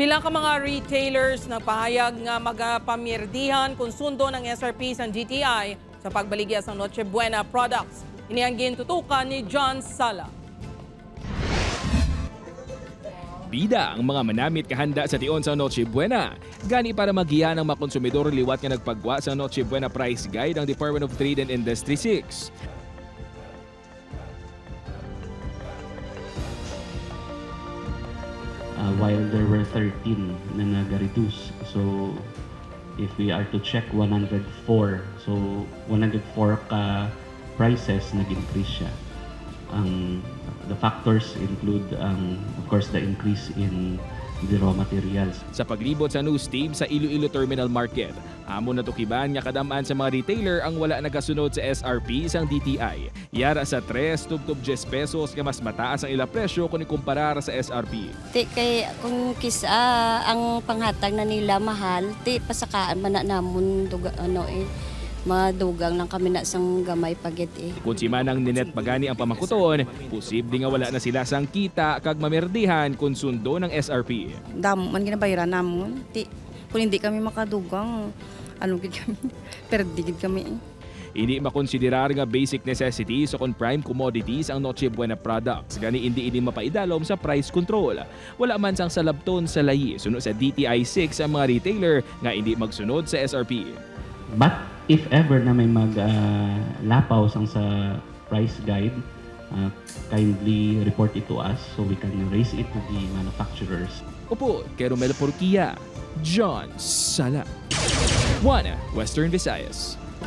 Pila ka mga retailers nagpahayag nga magapamirdihan kung sundo ng SRP sa DTI sa pagbaligya sa Noche Buena products. Ini ang gintutukan ni John Sala. Bida ang mga manamit kahanda sa tion sa Noche Buena. Gani para magiya ng mga konsumidor liwat nga nagpagwa sa Noche Buena Price Guide ang Department of Trade and Industry 6. While there were 13 na nag-reduce. So, if we are to check 104, so 104 ka prices nag-increase siya. The factors include, of course, the increase in the raw materials. Sa paglibot sa news team sa Iloilo Terminal Market, amo natukiban nga kadamaan sa mga retailer ang wala nagasunod sa SRP sang DTI. Yara sa 3 tubtob 10 pesos nga mas mataas ang ila presyo kung ikumparar sa SRP. Ti kay kung kisa ang panghatag na nila mahal, ti pasakaan man na namon duga madugang lang kami na sang gamay pagit eh. Kung si Manang Ninet Bagani ang pamakuton, posible nga wala na sila sang kita kag mamerdihan kung sundo ng SRP. Damo man ginabayaran namon. Ti kung hindi kami makadugang, gid kami perdigid kami. Hindi makonsiderar nga basic necessities o kon prime commodities ang Noche Buena products. Gani hindi mapaidalom sa price control. Wala man sang salabton sa layi sunod sa DTI 6 ang mga retailer nga hindi magsunod sa SRP. But if ever na may maglapaw sang sa price guide, kindly report it to us so we can raise it to the manufacturers. Upo, kay Romel Porquilla, John Sala. 1 Western Visayas.